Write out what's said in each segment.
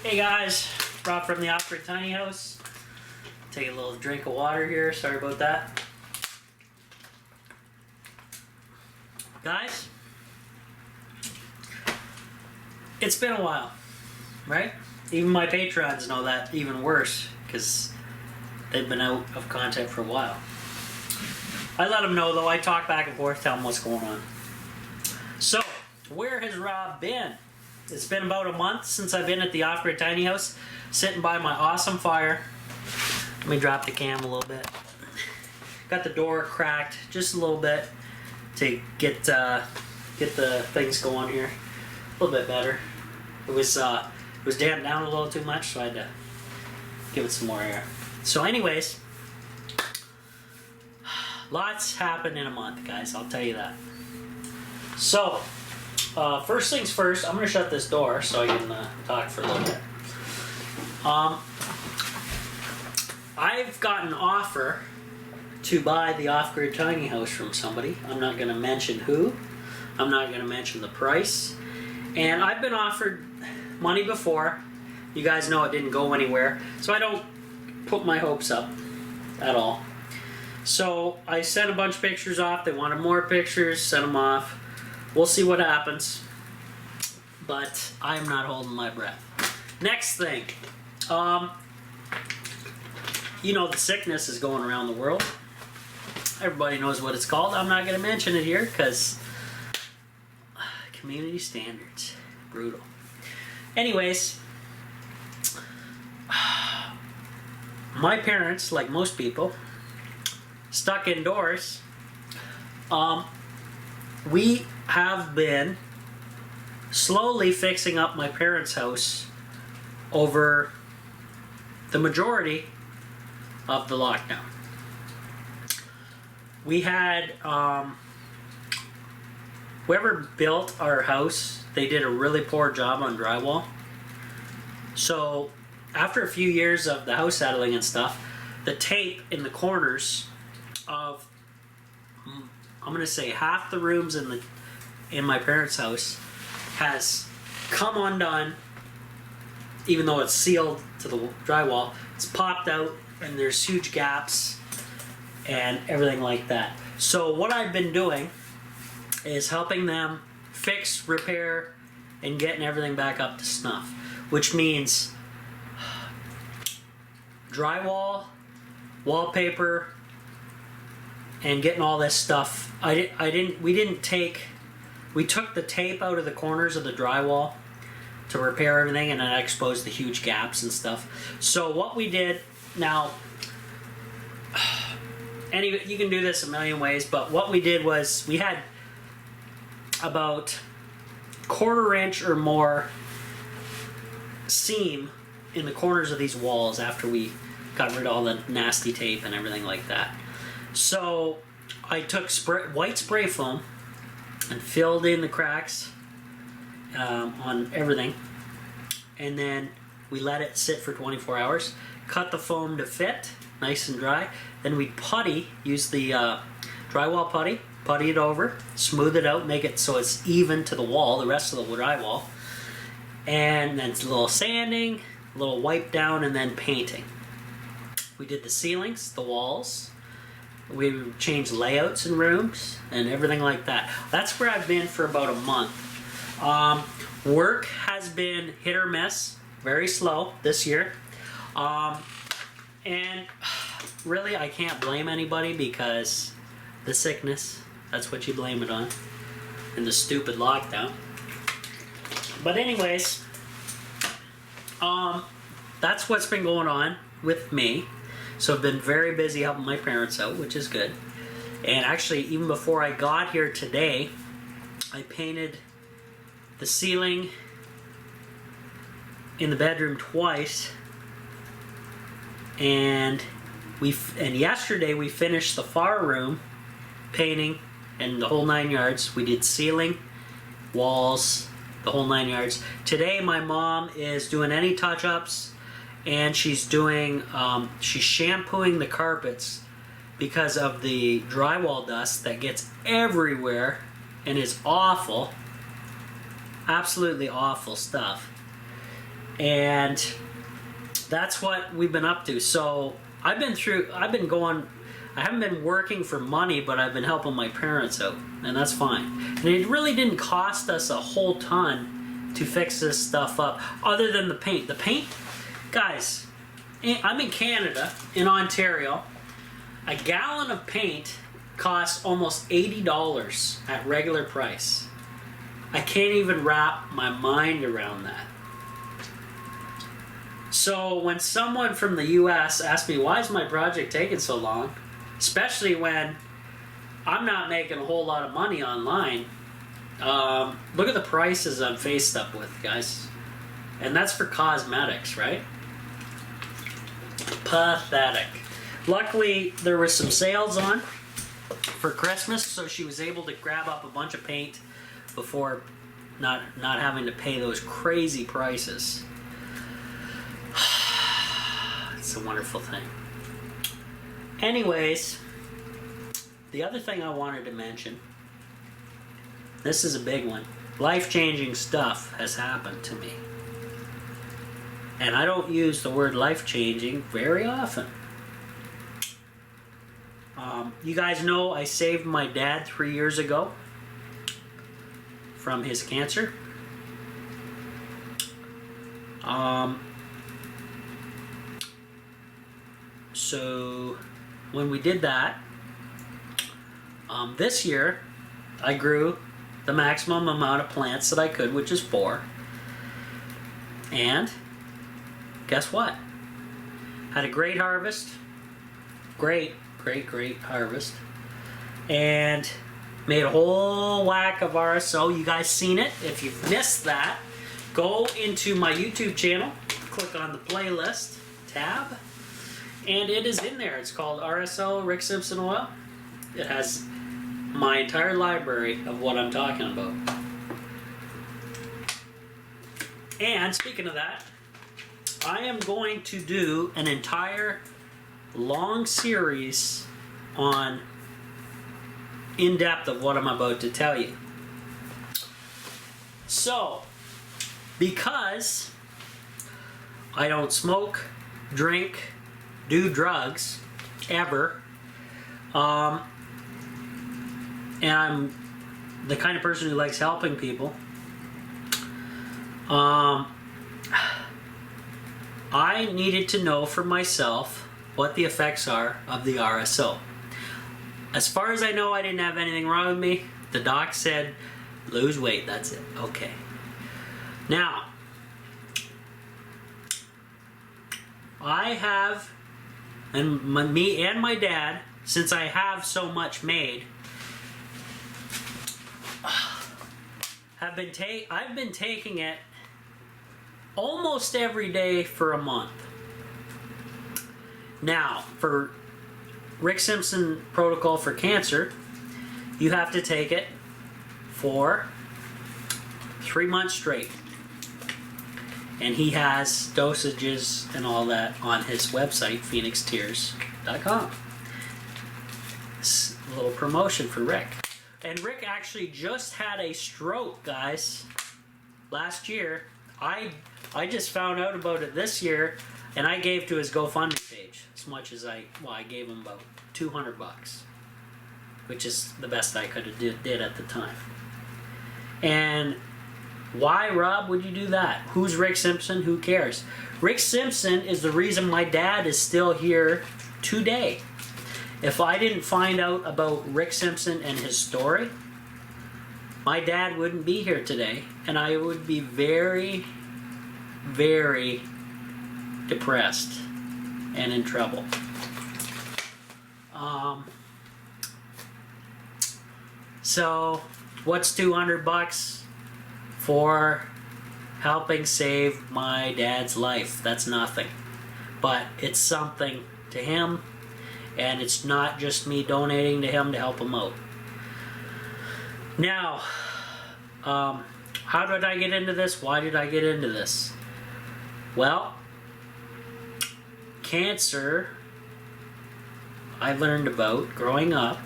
Hey guys, Rob from the Off-Grid Tiny House. Take a little drink of water here, sorry about that. Guys, it's been a while, right? Even my patrons know that even worse, because they've been out of contact for a while. I let them know though, I talk back and forth, tell them what's going on. So, where has Rob been? It's been about a month since I've been at the Off-Grid Tiny House, sitting by my awesome fire. Let me drop the cam a little bit. Got the door cracked just a little bit to get the things going here a little bit better. It was damped down a little too much, so I had to give it some more air. So anyways, lots happened in a month, guys, I'll tell you that. So, first things first, I'm going to shut this door so I can talk for a little bit. I've got an offer to buy the Off-Grid Tiny House from somebody. I'm not going to mention who. I'm not going to mention the price. And I've been offered money before. You guys know it didn't go anywhere. So I don't put my hopes up at all. So I sent a bunch of pictures off. They wanted more pictures. Sent them off. We'll see what happens. But I'm not holding my breath. Next thing. You know the sickness is going around the world. Everybody knows what it's called. I'm not going to mention it here because community standards. Brutal. Anyways, my parents, like most people, stuck indoors. We have been slowly fixing up my parents' house over the majority of the lockdown. We had whoever built our house, they did a really poor job on drywall. So after a few years of the house settling and stuff, the tape in the corners of, I'm gonna say, half the rooms in my parents' house has come undone. Even though it's sealed to the drywall, it's popped out and there's huge gaps and everything like that. So what I've been doing is helping them fix, repair, and getting everything back up to snuff, which means drywall, wallpaper, and getting all this stuff. We took the tape out of the corners of the drywall to repair everything, and then I exposed the huge gaps and stuff. So what we did, now, you can do this a million ways, but what we did was we had about 1/4 inch or more seam in the corners of these walls after we got rid of all the nasty tape and everything like that. So I took white spray foam and filled in the cracks on everything, and then we let it sit for 24 hours, cut the foam to fit nice and dry, then we use the drywall putty it over, smooth it out, make it so it's even to the wall, the rest of the drywall, and then it's a little sanding, a little wipe down, and then painting. We did the ceilings, the walls, we changed layouts in rooms and everything like that. That's where I've been for about a month. Work has been hit or miss, very slow this year. And really I can't blame anybody because the sickness, that's what you blame it on, and the stupid lockdown. But anyways, that's what's been going on with me. So I've been very busy helping my parents out, which is good. And actually, even before I got here today, I painted the ceiling in the bedroom twice. And yesterday we finished the far room painting and the whole 9 yards. We did ceiling, walls, the whole 9 yards. Today my mom is doing any touch-ups, and she's shampooing the carpets because of the drywall dust that gets everywhere and is awful. Absolutely awful stuff. And that's what we've been up to. So I haven't been working for money, but I've been helping my parents out, and that's fine. And it really didn't cost us a whole ton to fix this stuff up, other than the paint. The paint, guys, I'm in Canada, in Ontario. A gallon of paint costs almost $80 at regular price. I can't even wrap my mind around that. So when someone from the US asks me, why is my project taking so long? Especially when I'm not making a whole lot of money online. Look at the prices I'm faced up with, guys. And that's for cosmetics, right? Pathetic. Luckily, there were some sales on for Christmas, so she was able to grab up a bunch of paint before not having to pay those crazy prices. It's a wonderful thing. Anyways, the other thing I wanted to mention, this is a big one. Life-changing stuff has happened to me. And I don't use the word life-changing very often. You guys know I saved my dad 3 years ago from his cancer. So when we did that, this year I grew the maximum amount of plants that I could, which is 4. And guess what? Had a great harvest. Great harvest. And made a whole whack of RSO. You guys seen it? If you've missed that, go into my YouTube channel, click on the playlist tab, and it is in there. It's called RSO Rick Simpson Oil. It has my entire library of what I'm talking about. And speaking of that, I am going to do an entire long series on in-depth of what I'm about to tell you. So, because I don't smoke, drink, do drugs, ever, and I'm the kind of person who likes helping people, I needed to know for myself what the effects are of the RSO. As far as I know, I didn't have anything wrong with me. The doc said, lose weight, that's it. Okay. Now, I have, and me and my dad, since I have so much made, I've been taking it almost every day for a month. Now, for Rick Simpson protocol for cancer, you have to take it for 3 months straight. And he has dosages and all that on his website, phoenixtears.com. It's a little promotion for Rick. And Rick actually just had a stroke, guys, last year. I just found out about it this year, and I gave to his GoFundMe page as much as I gave him about $200, which is the best I could have did at the time. And why, Rob, would you do that? Who's Rick Simpson? Who cares? Rick Simpson is the reason my dad is still here today. If I didn't find out about Rick Simpson and his story, my dad wouldn't be here today, and I would be very, very depressed and in trouble. So, what's $200 for helping save my dad's life? That's nothing. But it's something to him, and it's not just me donating to him to help him out. Now, how did I get into this? Why did I get into this? Well, cancer I learned about growing up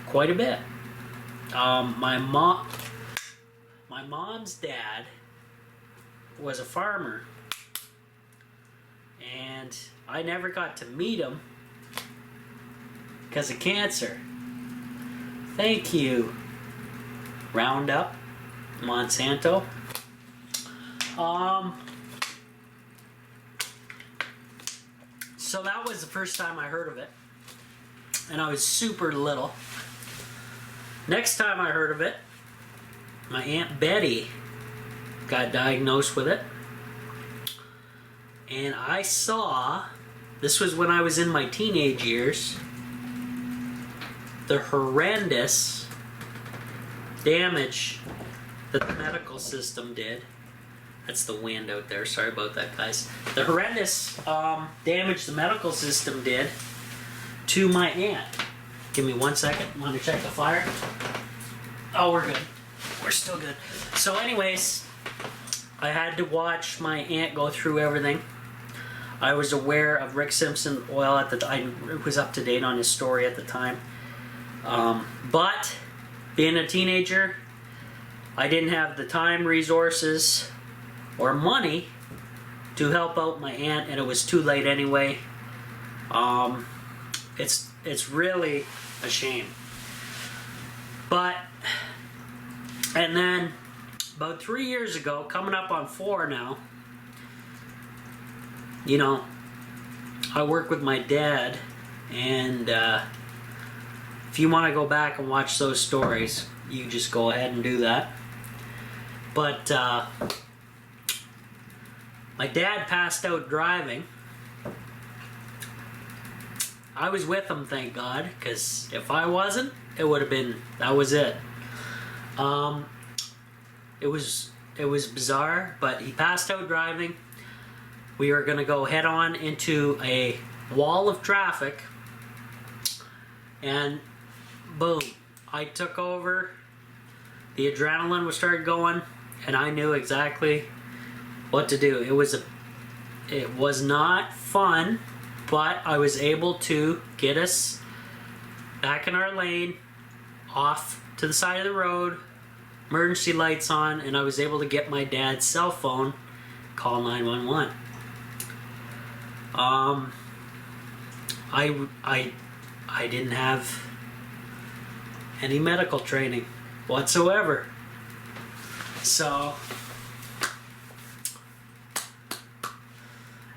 quite a bit. My mom's dad was a farmer, and I never got to meet him because of cancer. Thank you, Roundup, Monsanto. So that was the first time I heard of it, and I was super little. Next time I heard of it, my Aunt Betty got diagnosed with it, and I saw, this was when I was in my teenage years, the horrendous damage that the medical system did. That's the wind out there, sorry about that, guys. The horrendous damage the medical system did to my aunt. Give me 1 second, I'm gonna check the fire. Oh, we're good. We're still good. So anyways, I had to watch my aunt go through everything. I was aware of Rick Simpson, well, I was up to date on his story at the time. But being a teenager, I didn't have the time, resources, or money to help out my aunt, and it was too late anyway. It's really a shame. But, and then about 3 years ago, coming up on 4 now, you know, I work with my dad, and if you want to go back and watch those stories, you just go ahead and do that. But my dad passed out driving. I was with him, thank God, because if I wasn't, it would have been, that was it. It was bizarre, but he passed out driving. We were going to go head on into a wall of traffic, and boom, I took over. The adrenaline was started going, and I knew exactly what to do. It was not fun, but I was able to get us back in our lane, off to the side of the road, emergency lights on, and I was able to get my dad's cell phone, call 911. I didn't have any medical training whatsoever. So,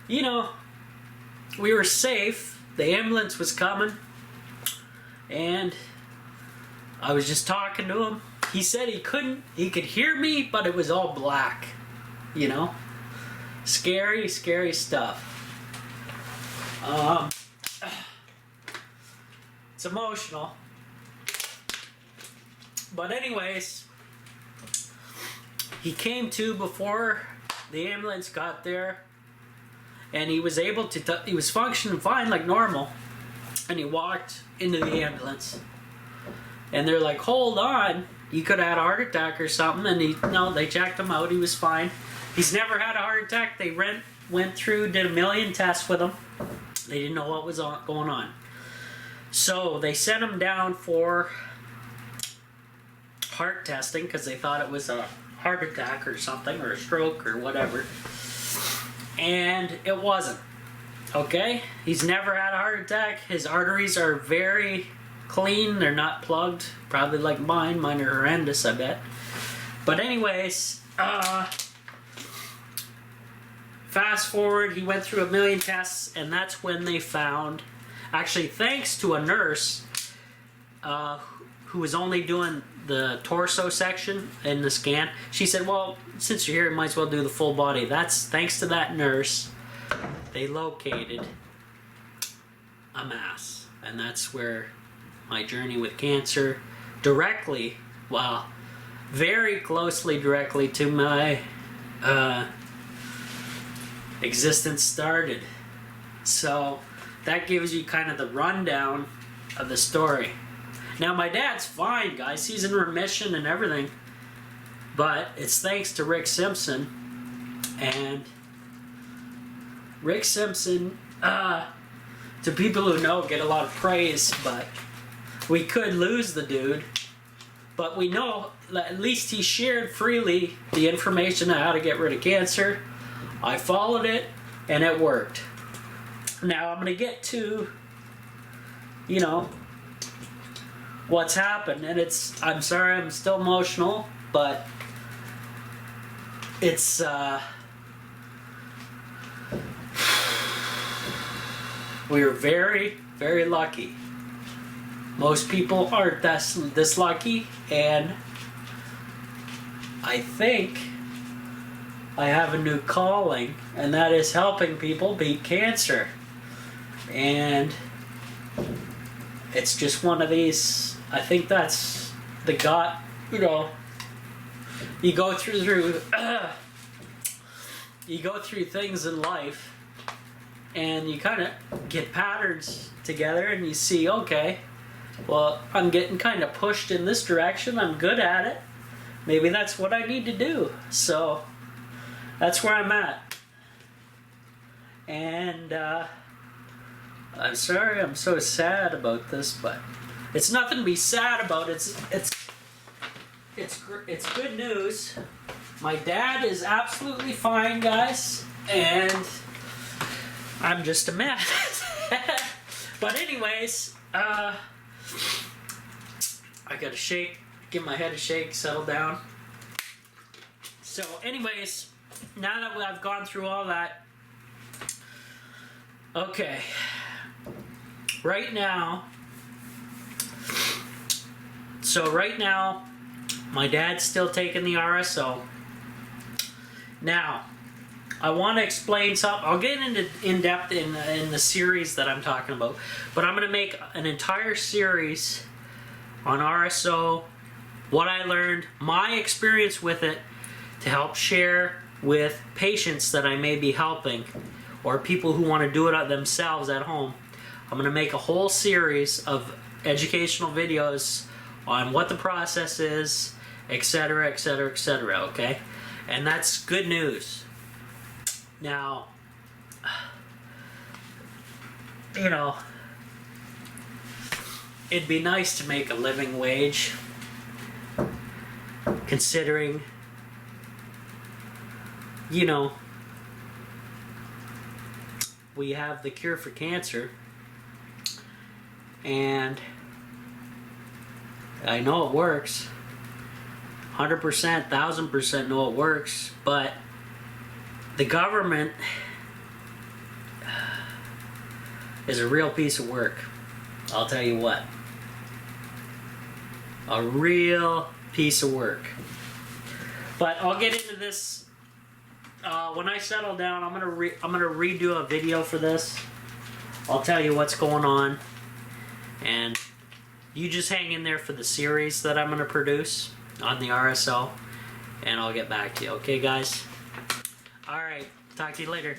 you know, we were safe. The ambulance was coming, and I was just talking to him. He said he could hear me, but it was all black, you know? Scary, scary stuff. It's emotional. But anyways, he came to before the ambulance got there, and he was able to, he was functioning fine like normal, and he walked into the ambulance, and they're like, hold on, he could have had a heart attack or something, and they checked him out, he was fine. He's never had a heart attack. They went through, did 1 million tests with him. They didn't know what was going on. So they sent him down for heart testing because they thought it was a heart attack or something, or a stroke or whatever. And it wasn't. Okay? He's never had a heart attack. His arteries are very clean. They're not plugged. Probably like mine. Mine are horrendous, I bet. But anyways, fast forward, he went through 1 million tests, and that's when they found, actually thanks to a nurse who was only doing the torso section in the scan. She said, well, since you're here, you might as well do the full body. That's thanks to that nurse, they located a mass. And that's where my journey with cancer directly, well, very closely directly to my existence started. So that gives you kind of the rundown of the story. Now my dad's fine, guys. He's in remission and everything. But it's thanks to Rick Simpson. And Rick Simpson, to people who know, get a lot of praise, but we could lose the dude But we know that at least he shared freely the information on how to get rid of cancer. I followed it, and it worked. Now I'm going to get to, you know, what's happened. And I'm sorry, I'm still emotional, but it's, we were very, very lucky. Most people aren't this lucky, and I think I have a new calling, and that is helping people beat cancer. And it's just one of these, I think that's the God, you know, you go through things in life, and you kind of get patterns together, and you see, okay, well, I'm getting kind of pushed in this direction. I'm good at it. Maybe that's what I need to do. So that's where I'm at. And I'm sorry I'm so sad about this, but it's nothing to be sad about. It's good news. My dad is absolutely fine, guys, and I'm just a mess. But anyways, I gotta shake, give my head a shake, settle down. So anyways, now that I've gone through all that, okay, right now, my dad's still taking the RSO. Now, I want to explain something. I'll get into in depth in the series that I'm talking about, but I'm going to make an entire series on RSO, what I learned, my experience with it, to help share with patients that I may be helping, or people who want to do it themselves at home. I'm going to make a whole series of educational videos on what the process is, etc., etc., etc., okay? And that's good news. Now, you know, it'd be nice to make a living wage, considering, you know, we have the cure for cancer, and I know it works. 100%, 1000% know it works, but the government is a real piece of work. I'll tell you what. A real piece of work. But I'll get into this when I settle down. I'm gonna redo a video for this. I'll tell you what's going on, and you just hang in there for the series that I'm gonna produce on the RSO, and I'll get back to you. Okay, guys? All right. Talk to you later.